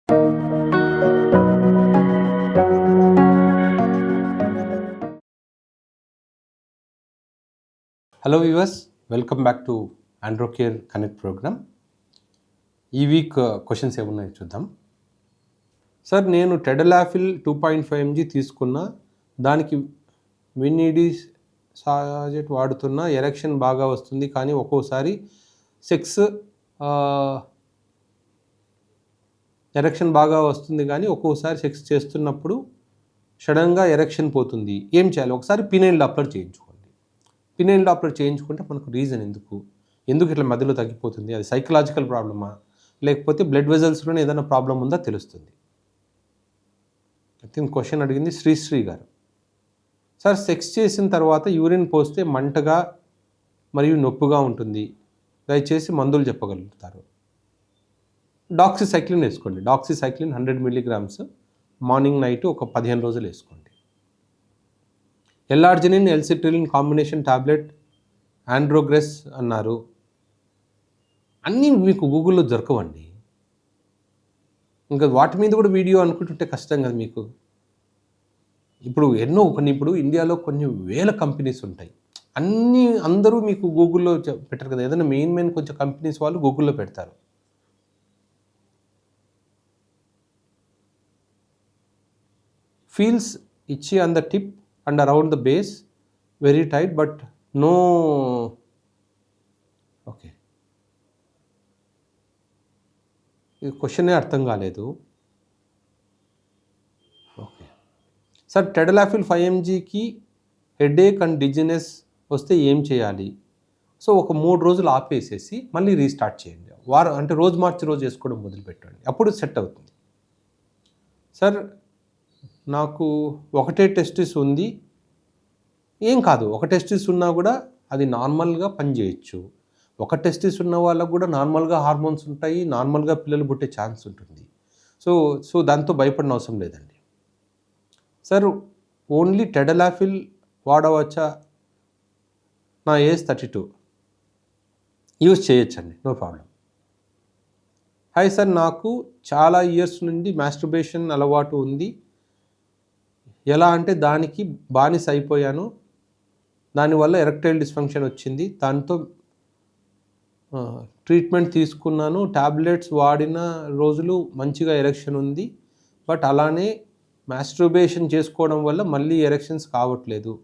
Hello viewers, welcome back to Androcare connect program. ఈ week questions ఏమున్నాయో చూద్దాం. Sir, నేను టెడలాఫిల్ 2.5 mg తీసుకున్నా, దానికి వినిడి సాజెట్ వాడుతున్నా, ఎరెక్షన్ బాగా వస్తుంది, కానీ ఒక్కోసారి సెక్స్ చేస్తున్నప్పుడు సడన్గా ఎరెక్షన్ పోతుంది. ఏం చేయాలి? ఒకసారి పినైల్ డాప్లర్ చేయించుకోండి. పినైల్ డాప్లర్ చేయించుకుంటే మనకు రీజన్ ఎందుకు ఇట్లా మధ్యలో తగ్గిపోతుంది, అది సైకలాజికల్ ప్రాబ్లమా లేకపోతే బ్లడ్ వెజల్స్లోనే ఏదైనా ప్రాబ్లం ఉందా తెలుస్తుంది. ఐ థింక్ క్వశ్చన్ అడిగింది శ్రీశ్రీ గారు. సార్, సెక్స్ చేసిన తర్వాత యూరిన్ పోస్తే మంటగా మరియు నొప్పిగా ఉంటుంది, దయచేసి మందులు చెప్పగలుగుతారు. డాక్సిసైక్లిన్ వేసుకోండి. డాక్సిసైక్లిన్ 100 mg మార్నింగ్ నైట్ ఒక 15 రోజులు వేసుకోండి. ఎల్ఆర్జినిన్ ఎల్సిట్రిలిన్ కాంబినేషన్ టాబ్లెట్ ఆండ్రోగ్రెస్ అన్నారు. అన్నీ మీకు గూగుల్లో దొరకవండి. ఇంకా వాటి మీద కూడా వీడియో అనుకుంటుంటే కష్టం కదా మీకు. ఇప్పుడు ఇండియాలో కొన్ని వేల కంపెనీస్ ఉంటాయి. అందరూ మీకు గూగుల్లో పెట్టరు కదా. ఏదైనా మెయిన్ కొంచెం కంపెనీస్ వాళ్ళు గూగుల్లో పెడతారు. ఫీల్స్ ఇచ్చి on the tip and around the base, very tight but no. Okay, ఈ క్వశ్చనే అర్థం కాలేదు. ఓకే సార్, టెడలాఫిల్ 5 mgకి హెడేక్ అండ్ డిజినెస్ వస్తే ఏం చేయాలి? సో ఒక 3 రోజులు ఆపేసేసి మళ్ళీ రీస్టార్ట్ చేయండి. అంటే రోజు మార్చి రోజు వేసుకోవడం మొదలుపెట్టండి, అప్పుడు సెట్ అవుతుంది. సార్, నాకు ఒకటే టెస్టిస్ ఉంది. ఏం కాదు, ఒక టెస్టిస్ ఉన్నా కూడా అది నార్మల్గా పనిచేయచ్చు. ఒక టెస్టిస్ ఉన్న వాళ్ళకు కూడా నార్మల్గా హార్మోన్స్ ఉంటాయి, నార్మల్గా పిల్లలు పుట్టే ఛాన్స్ ఉంటుంది. సో దాంతో భయపడిన అవసరం లేదండి. సార్, ఓన్లీ టెడలాఫిల్ వాడవచ్చా? నా ఏజ్ 32, యూజ్ చేయొచ్చండి, నో ప్రాబ్లం. హాయ్ సార్, నాకు చాలా ఇయర్స్ నుండి మాస్టర్బేషన్ అలవాటు ఉంది. ఎలా అంటే దానికి బానిస అయిపోయాను, దానివల్ల ఎరెక్టైల్ డిస్ఫంక్షన్ వచ్చింది. దాంతో ట్రీట్మెంట్ తీసుకున్నాను, టాబ్లెట్స్ వాడిన రోజులు మంచిగా ఎరెక్షన్ ఉంది. బట్ అలానే మాస్టర్బేషన్ చేసుకోవడం వల్ల మళ్ళీ ఎరెక్షన్స్ కావట్లేదు.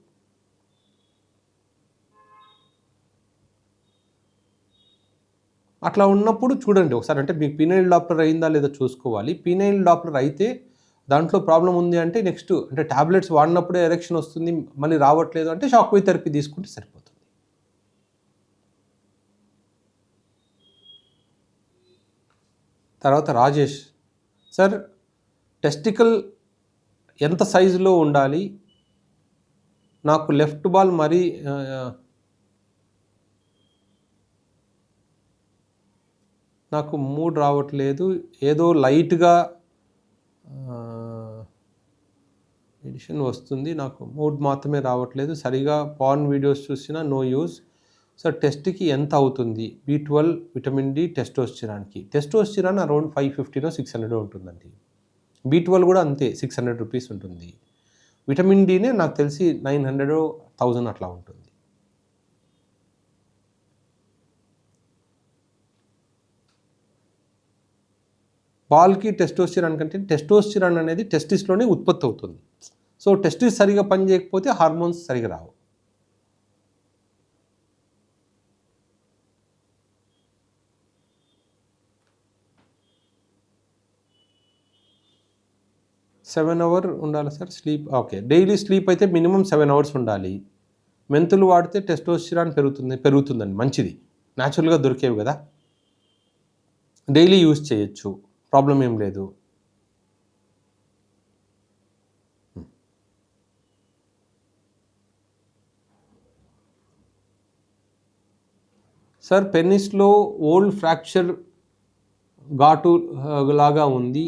అట్లా ఉన్నప్పుడు చూడండి ఒకసారి, అంటే మీకు పినైల్ డాప్లర్ అయిందా లేదా చూసుకోవాలి. పినైల్ డాప్లర్ అయితే దాంట్లో ప్రాబ్లం ఉంది అంటే నెక్స్ట్ అంటే టాబ్లెట్స్ వాడినప్పుడే ఎరెక్షన్ వస్తుంది, మళ్ళీ రావట్లేదు అంటే షాక్ వేవ్ థెరపీ తీసుకుంటే సరిపోతుంది. తర్వాత రాజేష్ సార్, టెస్టికల్ ఎంత సైజులో ఉండాలి? నాకు లెఫ్ట్ బాల్ నాకు మూడ్ రావట్లేదు, ఏదో లైట్గా ఎడిషన్ వస్తుంది, నాకు మూడ్ మాత్రమే రావట్లేదు, సరిగా పార్న్ వీడియోస్ చూసినా నో యూజ్. సార్, టెస్ట్కి ఎంత అవుతుంది? B12 vitamin D testosterone around 550 600 ఉంటుందండి. B12 కూడా అంతే, 600 రూపీస్ ఉంటుంది. విటమిన్ డినే నాకు తెలిసి 900 1000 అట్లా ఉంటుంది. బాల్కి టెస్టోస్టిరాన్ కంటే టెస్టోస్టిరాన్ అనేది టెస్టిస్లోనే ఉత్పత్తి అవుతుంది. సో టెస్టిస్ సరిగా పనిచేయకపోతే హార్మోన్స్ సరిగా రావు. సెవెన్ అవర్ ఉండాలి sir sleep. Okay, daily sleep అయితే మినిమం 7 hours ఉండాలి. మెంతులు వాడితే టెస్టోస్టిరాన్ పెరుగుతుందండి, మంచిది, న్యాచురల్గా దొరికేవి కదా, డైలీ యూజ్ చేయొచ్చు, ప్రాబ్లం ఏం లేదు. సార్, పెన్నిస్లో ఓల్డ్ ఫ్రాక్చర్ ఘాటు లాగా ఉంది,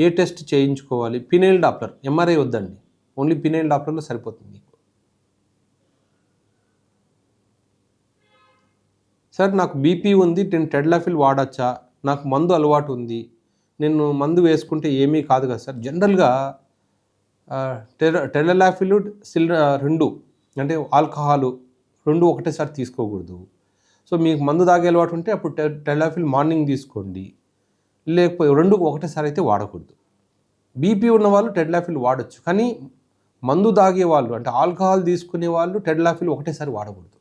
ఏ టెస్ట్ చేయించుకోవాలి? పినైల్ డాప్లర్, ఎంఆర్ఐ వద్దండి, ఓన్లీ పినైల్ డాప్లర్లో సరిపోతుంది. సార్, నాకు బీపీ ఉంది, నేను టెడలాఫిల్ వాడచ్చా? నాకు మందు అలవాటు ఉంది, నేను మందు వేసుకుంటే ఏమీ కాదు కదా సార్. జనరల్గా టెడలాఫిల్ రెండు అంటే ఆల్కహాలు రెండు ఒకటేసారి తీసుకోకూడదు. సో మీకు మందు తాగే అలవాటు ఉంటే అప్పుడు టెడలాఫిల్ మార్నింగ్ తీసుకోండి, లేకపోతే రెండు ఒకటేసారి అయితే వాడకూడదు. బీపీ ఉన్న వాళ్ళు టెడలాఫిల్ వాడచ్చు, కానీ మందు తాగే వాళ్ళు అంటే ఆల్కహాల్ తీసుకునే వాళ్ళు టెడలాఫిల్ ఒకటేసారి వాడకూడదు.